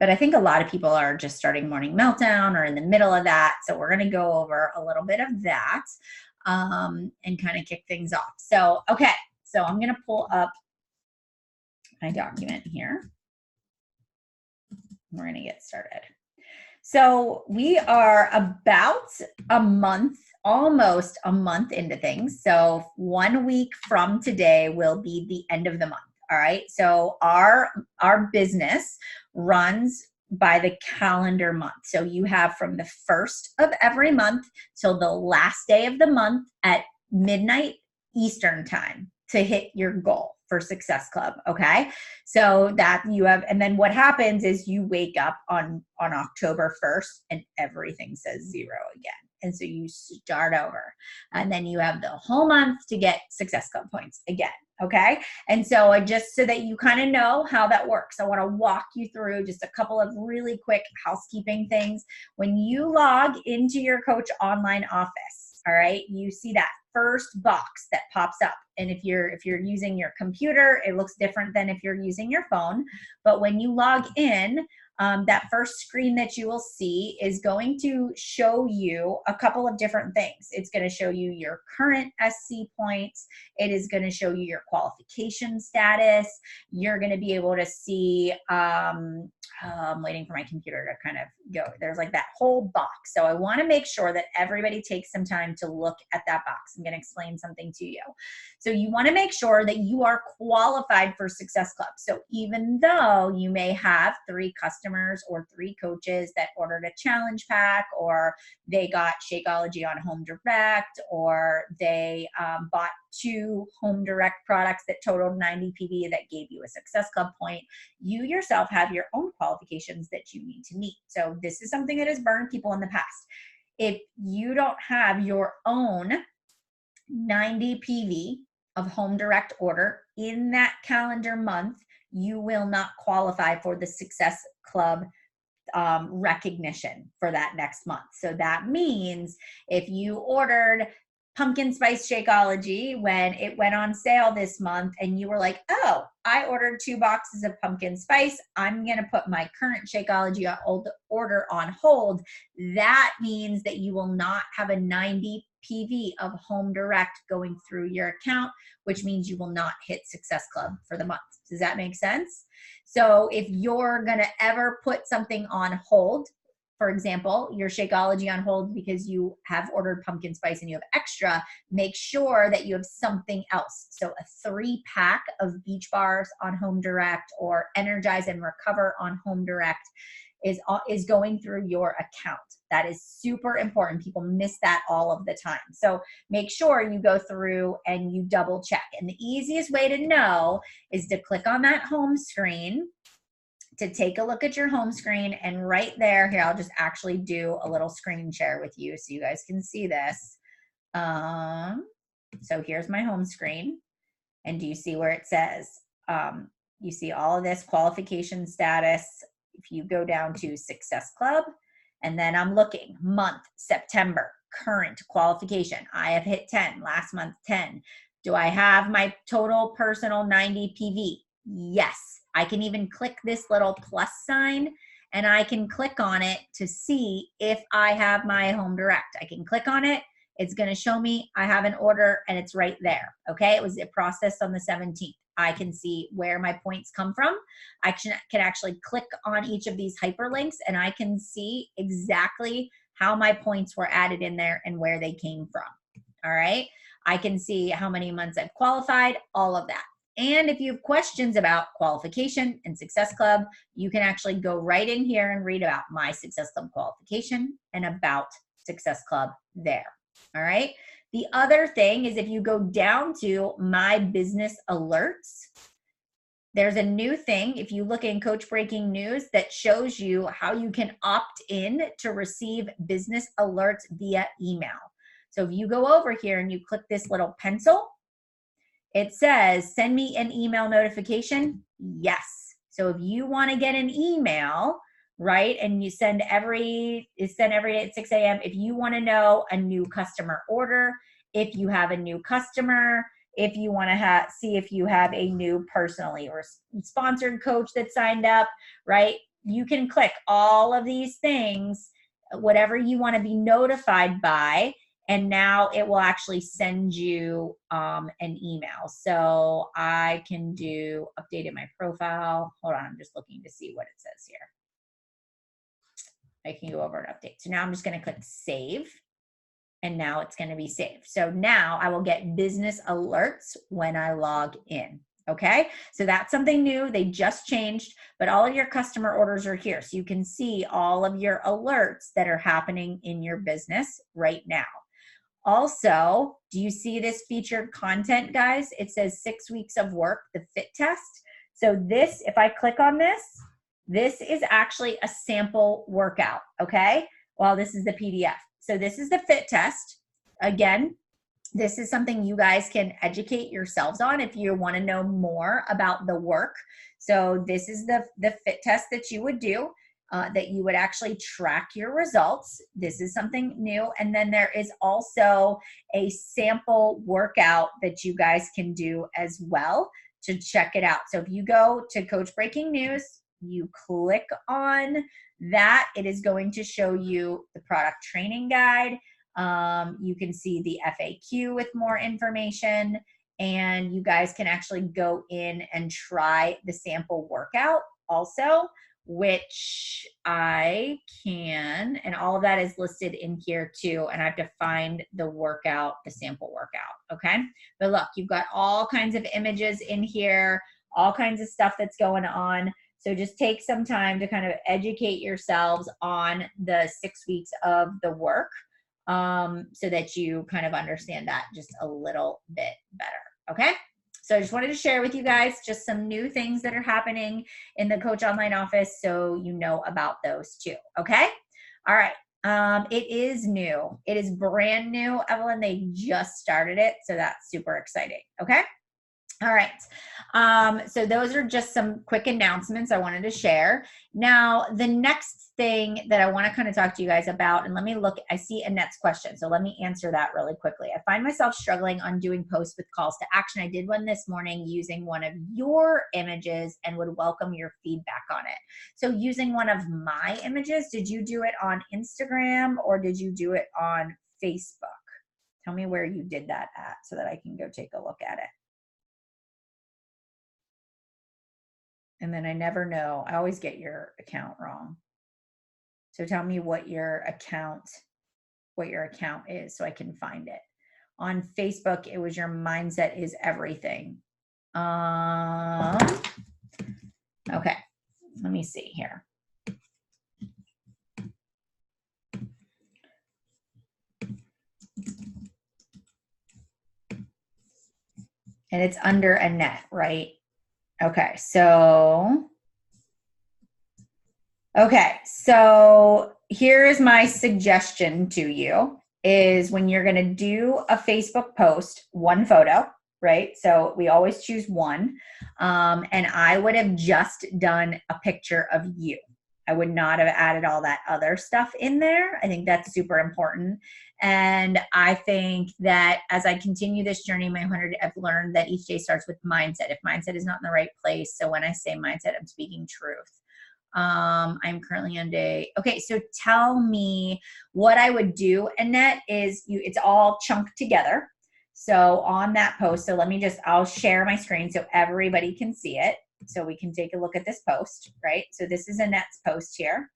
But I think a lot of people are just starting morning meltdown or in the middle of that. So we're going to go over a little bit of that and kind of kick things off. So, okay. So I'm going to pull up my document here. We're going to get started. So we are about a month, almost a month into things. So 1 week from today will be the end of the month. All right. So our business runs by the calendar month. So you have from the first of every month till the last day of the month at midnight Eastern time to hit your goal for Success Club. Okay. So that you have, and then what happens is you wake up on October 1st and everything says 0 again. And so you start over and then you have the whole month to get Success Club points again. Okay. And so just so that you kind of know how that works, I want to walk you through just a couple of really quick housekeeping things. When you log into your Coach Online office, all right, you see that first box that pops up. And if you're using your computer, it looks different than if you're using your phone. But when you log in, that first screen that you will see is going to show you a couple of different things. It's going to show you your current SC points. It is going to show you your qualification status. You're going to be able to see, I'm waiting for my computer to kind of go. There's like that whole box. So I want to make sure that everybody takes some time to look at that box. I'm going to explain something to you. So you want to make sure that you are qualified for Success Club. So even though you may have 3 customers or 3 coaches that ordered a challenge pack, or they got Shakeology on Home Direct, or they bought 2 Home Direct products that totaled 90 PV that gave you a Success Club point, you yourself have your own qualifications that you need to meet. So this is something that has burned people in the past. If you don't have your own 90 PV of Home Direct order in that calendar month, you will not qualify for the Success Club recognition for that next month. So that means if you ordered pumpkin spice Shakeology when it went on sale this month and you were like, oh, I ordered 2 boxes of pumpkin spice, I'm going to put my current Shakeology order on hold, that means that you will not have a 90 PV of Home Direct going through your account, which means you will not hit Success Club for the month. Does that make sense? So if you're going to ever put something on hold, for example, your Shakeology on hold because you have ordered pumpkin spice and you have extra, make sure that you have something else. So a 3-pack of Beach Bars on Home Direct or Energize and Recover on Home Direct is going through your account. That is super important. People miss that all of the time. So make sure you go through and you double check. And the easiest way to know is to click on that home screen, to take a look at your home screen, and right there, here, I'll just actually do a little screen share with you so you guys can see this. So here's my home screen. And do you see where it says, you see all of this qualification status? If you go down to Success Club, and then I'm looking month, September, current qualification. I have hit 10, last month 10. Do I have my total personal 90 PV? Yes. I can even click this little plus sign and I can click on it to see if I have my Home Direct. I can click on it. It's going to show me I have an order and it's right there. Okay. It processed on the 17th. I can see where my points come from. I can actually click on each of these hyperlinks and I can see exactly how my points were added in there and where they came from. All right. I can see how many months I've qualified, all of that. And if you have questions about qualification and Success Club, you can actually go right in here and read about my Success Club qualification and about Success Club there. All right. The other thing is if you go down to My Business Alerts, there's a new thing, if you look in Coach Breaking News, that shows you how you can opt in to receive business alerts via email. So if you go over here and you click this little pencil, it says, send me an email notification. Yes. So if you want to get an email, right, and you send every day at 6 a.m. if you want to know a new customer order, if you have a new customer, if you want to see if you have a new personally or sponsored coach that signed up, right? you can click all of these things, whatever you want to be notified by, and now it will actually send you an email. So I can do updated my profile. Hold on, I'm just looking to see what it says here. I can go over and update. So now I'm just going to click save, and now it's going to be saved. So now I will get business alerts when I log in. Okay, so that's something new. They just changed, but all of your customer orders are here. So you can see all of your alerts that are happening in your business right now. Also, do you see this featured content, guys? It says 6 weeks of work, the fit test. So this, if I click on this, this is actually a sample workout, okay? Well, this is the PDF. So this is the fit test. Again, this is something you guys can educate yourselves on if you want to know more about the work. So this is the fit test that you would do, that you would actually track your results. This is something new. And then there is also a sample workout that you guys can do as well to check it out. So if you go to Coach Breaking News, you click on that, it is going to show you the product training guide. You can see the FAQ with more information, and you guys can actually go in and try the sample workout also, which I can, and all of that is listed in here too. And I have to find the workout, the sample workout. Okay. But look, you've got all kinds of images in here, all kinds of stuff that's going on. So just take some time to kind of educate yourselves on the 6 weeks of the work, so that you kind of understand that just a little bit better. Okay. So I just wanted to share with you guys just some new things that are happening in the Coach Online office, so you know about those too. Okay. All right. It is new. It is brand new, Evelyn. They just started it. So that's super exciting. Okay. All right. So those are just some quick announcements I wanted to share. Now, the next thing that I want to kind of talk to you guys about, and let me look, I see Annette's question. So let me answer that really quickly. I find myself struggling on doing posts with calls to action. I did one this morning using one of your images and would welcome your feedback on it. So using one of my images, did you do it on Instagram or did you do it on Facebook? Tell me where you did that at so that I can go take a look at it. And then I never know. I always get your account wrong. So tell me what your account is so I can find it. On Facebook, it was your mindset is everything. Okay, let me see here. And it's under Annette, right? Okay, so here is my suggestion to you is when you're going to do a Facebook post, one photo, right? So we always choose one. And I would have just done a picture of you. I would not have added all that other stuff in there. I think that's super important. And I think that as I continue this journey, my 100, I've learned that each day starts with mindset. If mindset is not in the right place, so when I say mindset, I'm speaking truth. I'm currently on day. Okay, so tell me what I would do. Annette, is it's all chunked together. So on that post, so I'll share my screen so everybody can see it. So we can take a look at this post, right? So this is Annette's post here,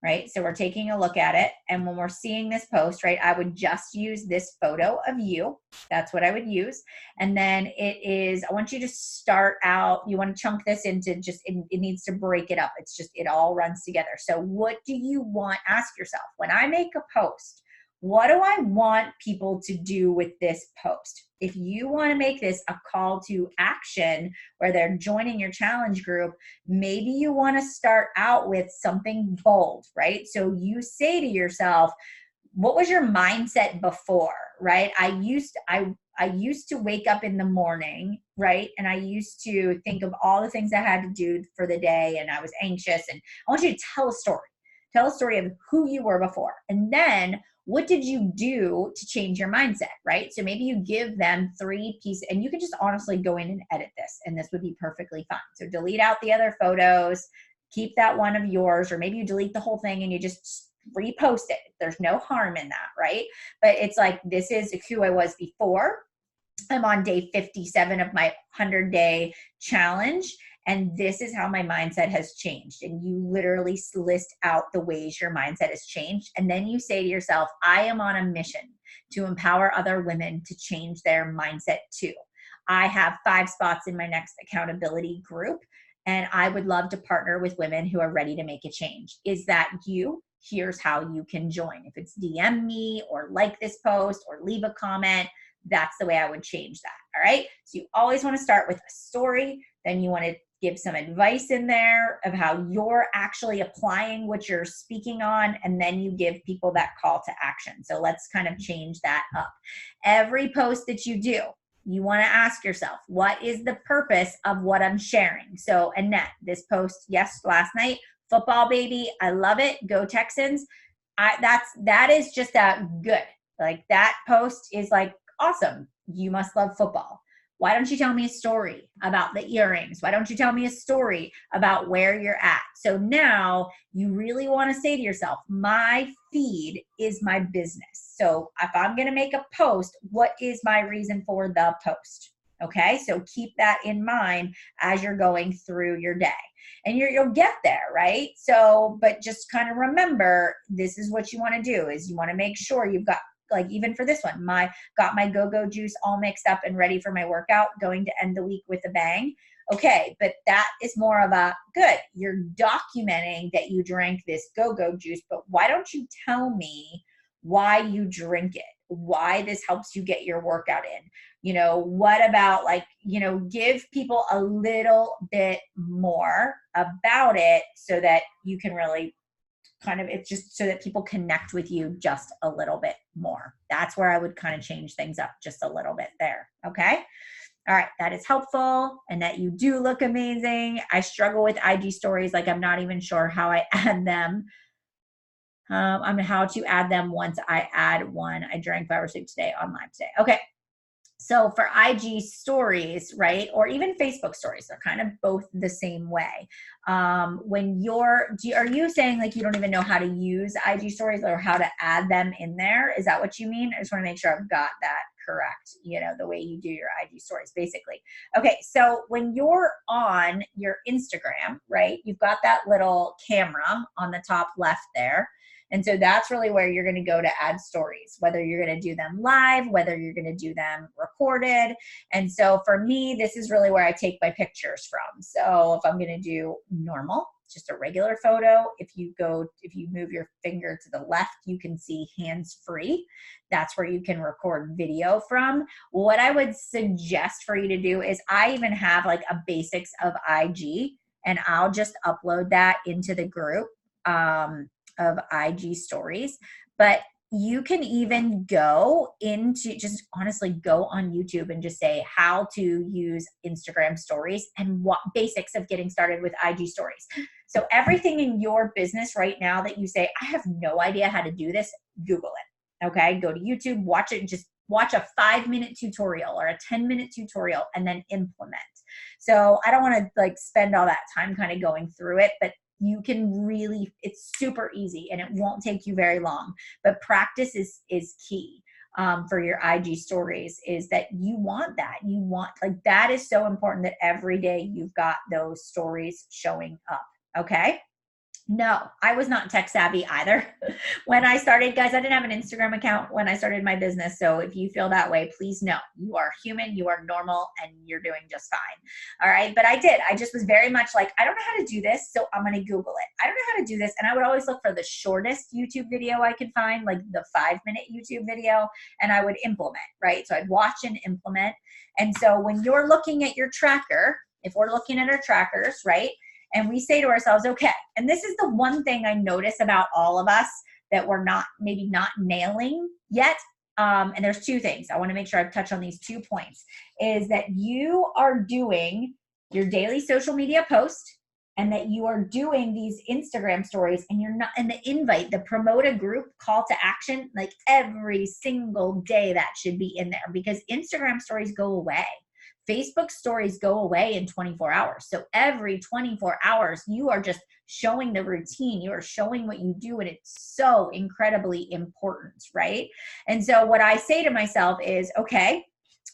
right? So we're taking a look at it. And when we're seeing this post, right, I would just use this photo of you. That's what I would use. And then I want you to start out, you want to chunk this into it needs to break it up. It's just, it all runs together. So what do you want? Ask yourself, when I make a post, what do I want people to do with this post? If you want to make this a call to action where they're joining your challenge group, maybe you want to start out with something bold, right? So you say to yourself, what was your mindset before, right? I used to wake up in the morning, right? And I used to think of all the things I had to do for the day, and I was anxious. And I want you to tell a story. Tell a story of who you were before. And then what did you do to change your mindset, right? So maybe you give them 3 pieces, and you can just honestly go in and edit this, and this would be perfectly fine. So delete out the other photos, keep that one of yours, or maybe you delete the whole thing and you just repost it. There's no harm in that, right? But it's like, this is who I was before. I'm on day 57 of my 100-day challenge, and this is how my mindset has changed. And you literally list out the ways your mindset has changed. And then you say to yourself, I am on a mission to empower other women to change their mindset too. I have 5 spots in my next accountability group, and I would love to partner with women who are ready to make a change. Is that you? Here's how you can join. If it's DM me or like this post or leave a comment, that's the way I would change that. All right. So you always want to start with a story. Then you want to give some advice in there of how you're actually applying what you're speaking on. And then you give people that call to action. So let's kind of change that up. Every post that you do, you want to ask yourself, what is the purpose of what I'm sharing? So Annette, this post, yes, last night, football baby, I love it. Go Texans. That is just good. Like, that post is like, awesome. You must love football. Why don't you tell me a story about the earrings? Why don't you tell me a story about where you're at? So now you really want to say to yourself, my feed is my business. So if I'm going to make a post, what is my reason for the post? Okay, so keep that in mind as you're going through your day. And you'll get there, right? So, but just kind of remember, this is what you want to do, is you want to make sure you've got, like, even for this one, got my go-go juice all mixed up and ready for my workout, going to end the week with a bang. Okay, but that is more of a good. You're documenting that you drank this go-go juice, but why don't you tell me why you drink it? Why this helps you get your workout in? What about, like, give people a little bit more about it so that you can really it's just so that people connect with you just a little bit more. That's where I would kind of change things up just a little bit there. Okay. All right. That is helpful. And that you do look amazing. I struggle with IG stories. Like, I'm not even sure how I add them. How to add them once I add one. I drank 5 or 6 today on live today. Okay. So for IG stories, right, or even Facebook stories, they're kind of both the same way. Are you saying, like, you don't even know how to use IG stories or how to add them in there? Is that what you mean? I just want to make sure I've got that correct, the way you do your IG stories, basically. Okay, so when you're on your Instagram, right, you've got that little camera on the top left there. And so that's really where you're going to go to add stories, whether you're going to do them live, whether you're going to do them recorded. And so for me, this is really where I take my pictures from. So if I'm going to do normal, just a regular photo, if you move your finger to the left, you can see hands-free. That's where you can record video from. What I would suggest for you to do is, I even have like a basics of IG, and I'll just upload that into the group of IG stories. But you can even just honestly go on YouTube and just say how to use Instagram stories and what basics of getting started with IG stories. So everything in your business right now that you say, I have no idea how to do this, Google it. Okay, go to YouTube, watch it, just watch a 5-minute tutorial or a 10-minute tutorial and then implement. So I don't want to spend all that time kind of going through it, but you can it's super easy and it won't take you very long. But practice is key for your IG stories, is that you want that. That is so important, that every day you've got those stories showing up. Okay. No, I was not tech savvy either. When I started, guys, I didn't have an Instagram account when I started my business. So if you feel that way, please know you are human, you are normal, and you're doing just fine. All right. But I just was very much like, I don't know how to do this, so I'm going to Google it. I don't know how to do this. And I would always look for the shortest YouTube video I could find, like the 5-minute YouTube video, and I would implement, right? So I'd watch and implement. And so when you're looking at your tracker, if we're looking at our trackers, right? And we say to ourselves, okay, and this is the one thing I notice about all of us that we're maybe not nailing yet. And there's 2 things. I want to make sure I touch on these 2 points, is that you are doing your daily social media post, and that you are doing these Instagram stories, and you're not, and the invite, the promote a group call to action, like every single day that should be in there, because Instagram stories go away. Facebook stories go away in 24 hours. So every 24 hours, you are just showing the routine. You are showing what you do, and it's so incredibly important, right? And so what I say to myself is, okay,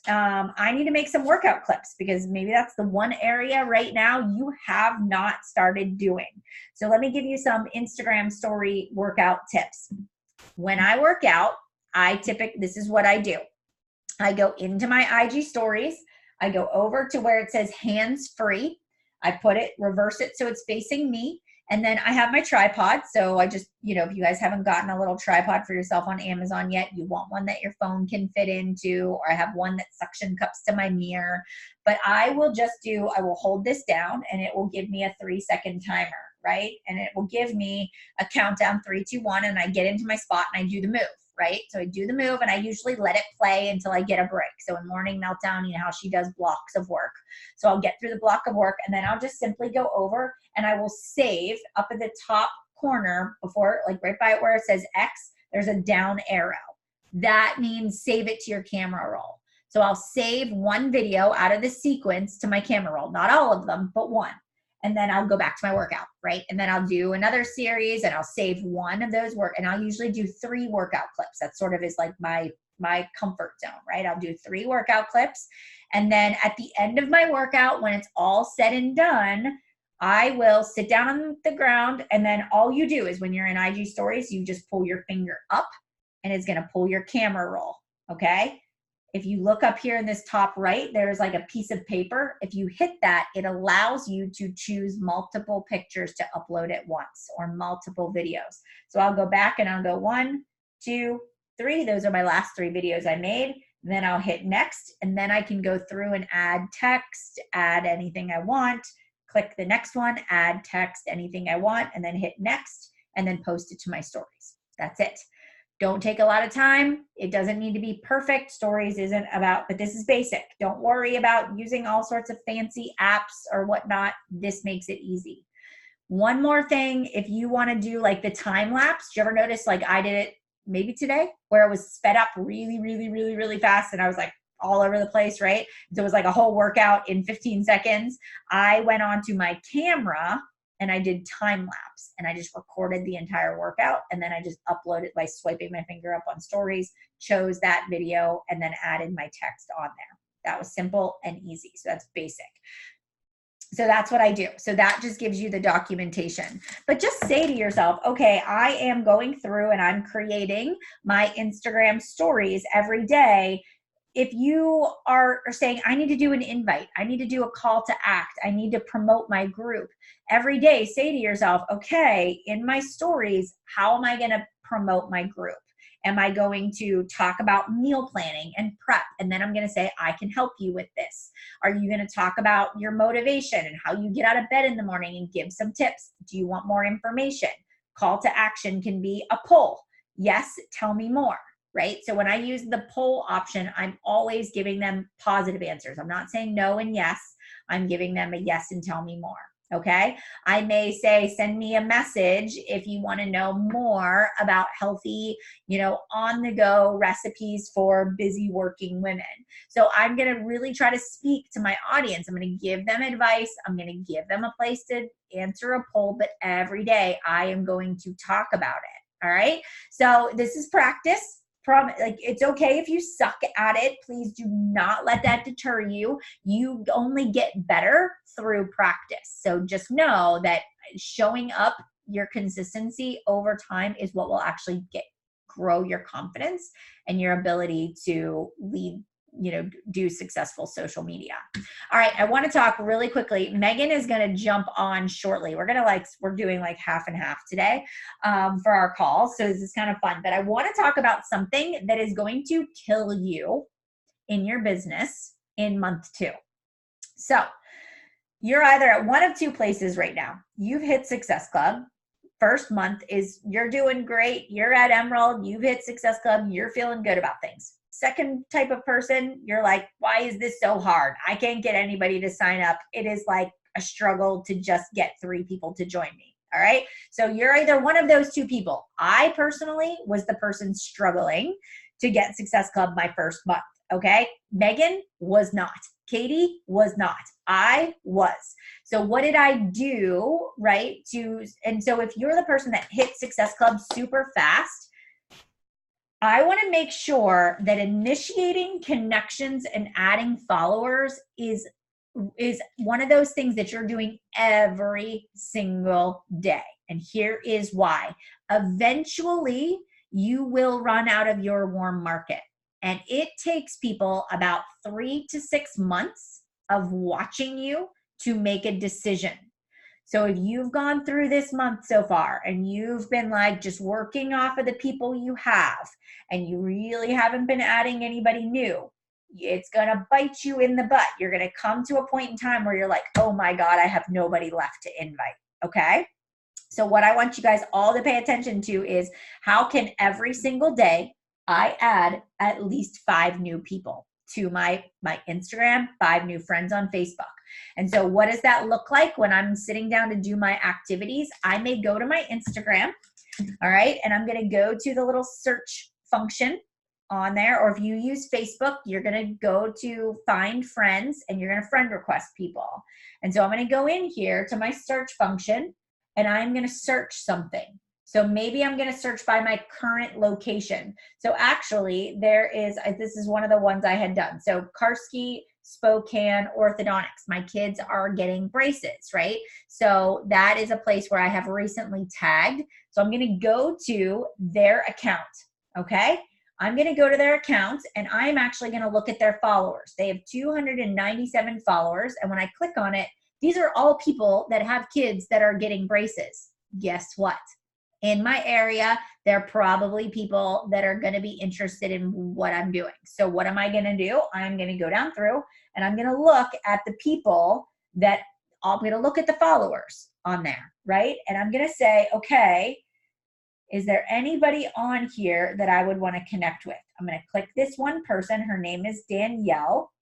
I need to make some workout clips, because maybe that's the one area right now you have not started doing. So let me give you some Instagram story workout tips. When I work out, this is what I do. I go into my IG stories. I go over to where it says hands free. I reverse it so it's facing me. And then I have my tripod. So I just, if you guys haven't gotten a little tripod for yourself on Amazon yet, you want one that your phone can fit into, or I have one that suction cups to my mirror. But I will hold this down, and it will give me a 3-second timer, right? And it will give me a countdown, 3, 2, 1, and I get into my spot and I do the move. Right? So I do the move, and I usually let it play until I get a break. So in Morning Meltdown, you know how she does blocks of work. So I'll get through the block of work, and then I'll just simply go over and I will save up at the top corner before, like right by where it says X, there's a down arrow. That means save it to your camera roll. So I'll save one video out of the sequence to my camera roll, not all of them, but one. And then I'll go back to my workout, right? And then I'll do another series, and I'll save one of those and I'll usually do 3 workout clips. That sort of is like my comfort zone, right? I'll do 3 workout clips. And then at the end of my workout, when it's all said and done, I will sit down on the ground, and then all you do is when you're in IG stories, you just pull your finger up, and it's gonna pull your camera roll, okay? If you look up here in this top right, there's like a piece of paper. If you hit that, it allows you to choose multiple pictures to upload at once, or multiple videos. So I'll go back and I'll go 1, 2, 3. Those are my last 3 videos I made. Then I'll hit next, and then I can go through and add text, add anything I want, click the next one, add text, anything I want, and then hit next, and then post it to my stories. That's it. Don't take a lot of time. It doesn't need to be perfect. Stories isn't about, but this is basic. Don't worry about using all sorts of fancy apps or whatnot. This makes it easy. One more thing, if you want to do like the time lapse, do you ever notice, like I did it maybe today, where it was sped up really, really, really, really fast, and I was like all over the place, right? So it was like a whole workout in 15 seconds. I went onto my camera and I did time lapse, and I just recorded the entire workout, and then I just uploaded by swiping my finger up on stories, chose that video, and then added my text on there. That was simple and easy. So that's basic. So that's what I do. So that just gives you the documentation. But just say to yourself, okay, I am going through and I'm creating my Instagram stories every day. If you are saying, I need to do an invite, I need to do a call to act, I need to promote my group, every day say to yourself, okay, in my stories, how am I going to promote my group? Am I going to talk about meal planning and prep? And then I'm going to say, I can help you with this. Are you going to talk about your motivation and how you get out of bed in the morning and give some tips? Do you want more information? Call to action can be a poll. Yes, tell me more. Right? So when I use the poll option, I'm always giving them positive answers. I'm not saying no and yes. I'm giving them a yes and tell me more. Okay? I may say, send me a message if you want to know more about healthy, on-the-go recipes for busy working women. So I'm going to really try to speak to my audience. I'm going to give them advice. I'm going to give them a place to answer a poll, but every day I am going to talk about it. All right? So this is practice. It's okay if you suck at it. Please do not let that deter you. You only get better through practice. So just know that showing up, your consistency over time is what will actually grow your confidence and your ability to lead, do successful social media. All right. I want to talk really quickly. Megan is going to jump on shortly. We're doing like half and half today for our call. So this is kind of fun, but I want to talk about something that is going to kill you in your business in month 2. So you're either at one of 2 places right now. You've hit Success Club. First month is you're doing great. You're at Emerald. You've hit Success Club. You're feeling good about things. Second type of person, you're like, why is this so hard? I can't get anybody to sign up. It is like a struggle to just get 3 people to join me. All right. So you're either one of those 2 people. I personally was the person struggling to get Success Club my first month. Okay. Megan was not. Katie was not. I was. So what did I do, right? And so if you're the person that hit Success Club super fast, I want to make sure that initiating connections and adding followers is one of those things that you're doing every single day. And here is why. Eventually, you will run out of your warm market. And it takes people about 3 to 6 months of watching you to make a decision. So if you've gone through this month so far and you've been like just working off of the people you have and you really haven't been adding anybody new, it's going to bite you in the butt. You're going to come to a point in time where you're like, oh my God, I have nobody left to invite. Okay. So what I want you guys all to pay attention to is how can every single day I add at least 5 new people to my Instagram, 5 new friends on Facebook. And so what does that look like when I'm sitting down to do my activities? I may go to my Instagram, all right, and I'm going to go to the little search function on there, or if you use Facebook, you're going to go to find friends and you're going to friend request people. And so I'm going to go in here to my search function and I'm going to search something. So maybe I'm going to search by my current location. So actually this is one of the ones I had done. So Karski Spokane Orthodontics. My kids are getting braces, right? So that is a place where I have recently tagged. So I'm going to go to their account, okay? I'm going to go to their account and I'm actually going to look at their followers. They have 297 followers. And when I click on it, these are all people that have kids that are getting braces. Guess what? In my area, they're probably people that are going to be interested in what I'm doing. So what am I going to do? I'm going to go down through and I'm going to look at the people that I'm going to look at the followers on there, right? And I'm going to say, okay, is there anybody on here that I would want to connect with? I'm going to click this one person. Her name is Danielle,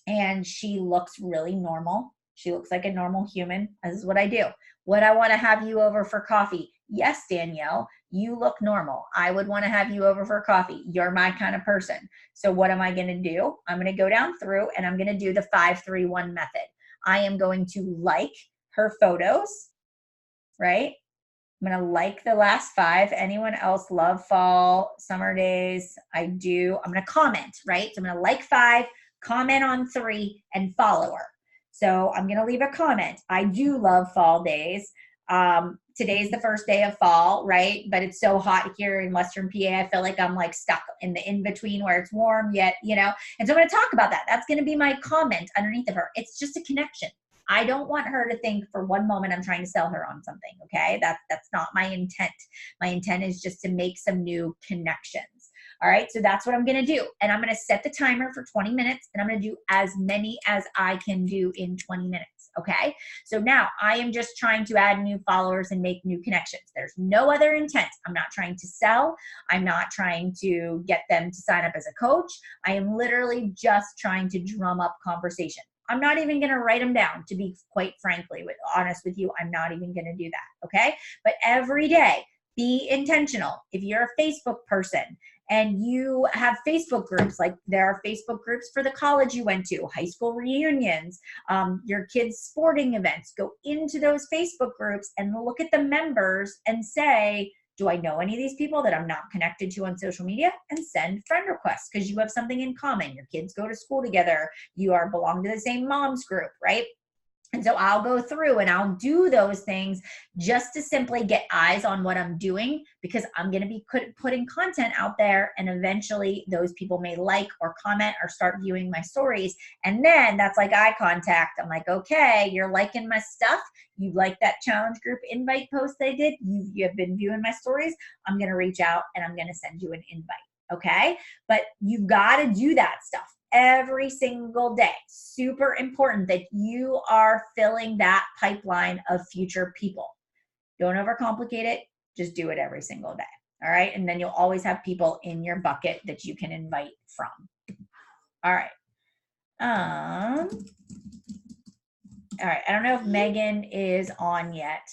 and she looks really normal. She looks like a normal human. This is what I do. Would I want to have you over for coffee? Yes, Danielle, you look normal. I would want to have you over for coffee. You're my kind of person. So what am I going to do? I'm going to go down through and I'm going to do the 5-3-1 method. I am going to like her photos, right? I'm going to like the last 5. Anyone else love fall, summer days? I do. I'm going to comment, right? So I'm going to like 5, comment on 3, and follow her. So I'm going to leave a comment. I do love fall days. Today's the first day of fall, right? But it's so hot here in Western PA. I feel like I'm like stuck in the in-between where it's warm yet, you know? And so I'm going to talk about that. That's going to be my comment underneath of her. It's just a connection. I don't want her to think for one moment I'm trying to sell her on something, okay? That's not my intent. My intent is just to make some new connections. All right, so that's what I'm going to do. And I'm going to set the timer for 20 minutes, and I'm going to do as many as I can do in 20 minutes, okay? So now I am just trying to add new followers and make new connections. There's no other intent. I'm not trying to sell. I'm not trying to get them to sign up as a coach. I am literally just trying to drum up conversation. I'm not even going to write them down, to be quite frankly, honest with you. I'm not even going to do that, okay? But every day, be intentional. If you're a Facebook person and you have Facebook groups, like there are Facebook groups for the college you went to, high school reunions, your kids' sporting events, go into those Facebook groups and look at the members and say, do I know any of these people that I'm not connected to on social media? And send friend requests because you have something in common. Your kids go to school together. You belong to the same mom's group, right? And so I'll go through and I'll do those things just to simply get eyes on what I'm doing, because I'm going to be putting content out there, and eventually those people may like or comment or start viewing my stories. And then that's like eye contact. I'm like, okay, you're liking my stuff. You like that challenge group invite post I did. You have been viewing my stories. I'm going to reach out and I'm going to send you an invite. Okay. But you've got to do that stuff every single day. Super important that you are filling that pipeline of future people. Don't overcomplicate it. Just do it every single day. All right. And then you'll always have people in your bucket that you can invite from. All right. All right. I don't know if Megan is on yet.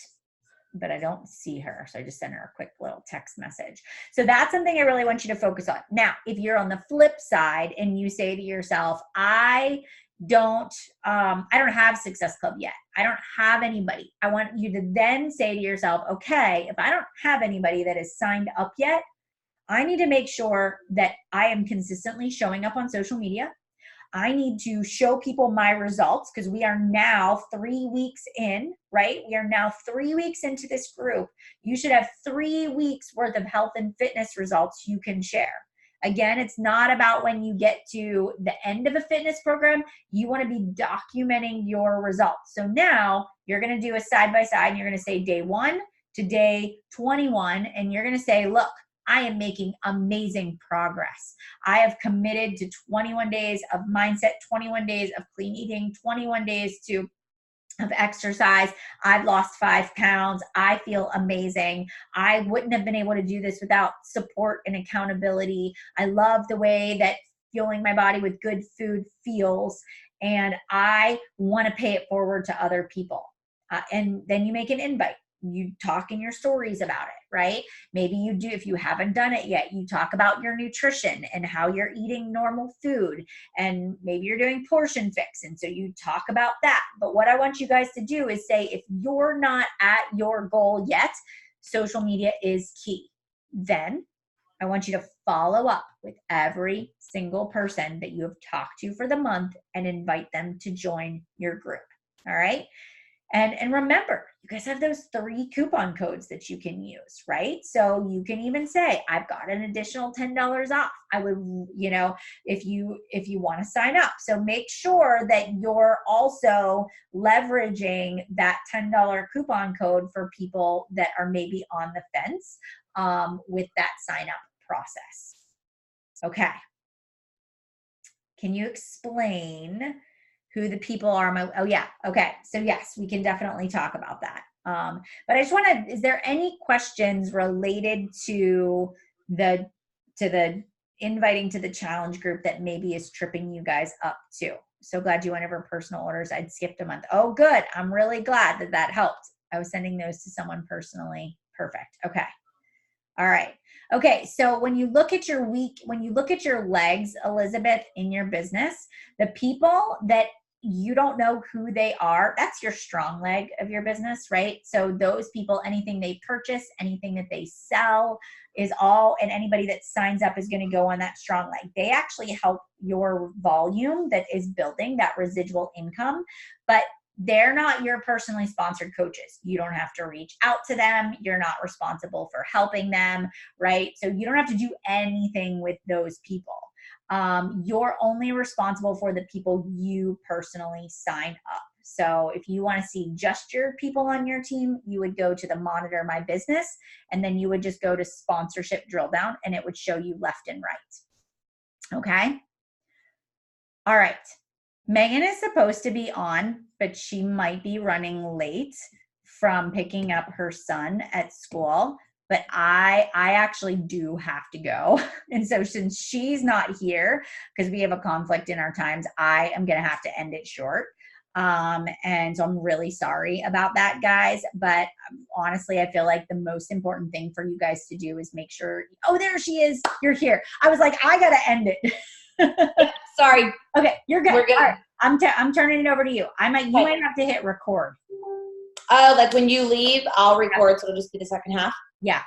but I don't see her. So I just sent her a quick little text message. So that's something I really want you to focus on. Now, if you're on the flip side and you say to yourself, I don't have Success Club yet. I don't have anybody. I want you to then say to yourself, okay, if I don't have anybody that is signed up yet, I need to make sure that I am consistently showing up on social media. I need to show people my results because we are now 3 weeks in, right? We are now 3 weeks into this group. You should have 3 weeks worth of health and fitness results you can share. Again, it's not about when you get to the end of a fitness program. You want to be documenting your results. So now you're going to do a side-by-side and you're going to say day 1 to day 21. And you're going to say, look, I am making amazing progress. I have committed to 21 days of mindset, 21 days of clean eating, 21 days of exercise. I've lost 5 pounds. I feel amazing. I wouldn't have been able to do this without support and accountability. I love the way that fueling my body with good food feels, and I want to pay it forward to other people. And then you make an invite. You talk in your stories about it, right? Maybe you do, if you haven't done it yet, you talk about your nutrition and how you're eating normal food, and maybe you're doing portion fix. And so you talk about that. But what I want you guys to do is say, if you're not at your goal yet, social media is key. Then I want you to follow up with every single person that you have talked to for the month and invite them to join your group. All right. And remember, you guys have those 3 coupon codes that you can use, right? So you can even say, I've got an additional $10 off. I would, if you want to sign up. So make sure that you're also leveraging that $10 coupon code for people that are maybe on the fence with that sign up process. Okay. Can you explain who the people are? Oh yeah. Okay. So yes, we can definitely talk about that. But I just want to, is there any questions related to the inviting to the challenge group that maybe is tripping you guys up too? So glad you went over personal orders. I'd skipped a month. Oh, good. I'm really glad that helped. I was sending those to someone personally. Perfect. Okay. All right. Okay. So when you look at your week, when you look at your legs, Elizabeth, in your business, the people that you don't know who they are, that's your strong leg of your business, right? So those people, anything they purchase, anything that they sell is all, and anybody that signs up is going to go on that strong leg. They actually help your volume that is building that residual income, but they're not your personally sponsored coaches. You don't have to reach out to them. You're not responsible for helping them, right? So you don't have to do anything with those people. You're only responsible for the people you personally sign up. So if you want to see just your people on your team, you would go to the Monitor My Business, and then you would just go to Sponsorship Drill Down, and it would show you left and right. Okay. All right. Megan is supposed to be on, but she might be running late from picking up her son at school. But I actually do have to go. And so since she's not here, because we have a conflict in our times, I am going to have to end it short. And so I'm really sorry about that, guys. But honestly, I feel like the most important thing for you guys to do is make sure, oh, there she is. You're here. I was like, I got to end it. Sorry. Okay, you're good. We're good. All right, I'm turning it over to you. You might have to hit record. Oh, like when you leave, I'll record, so it'll just be the second half? Yeah.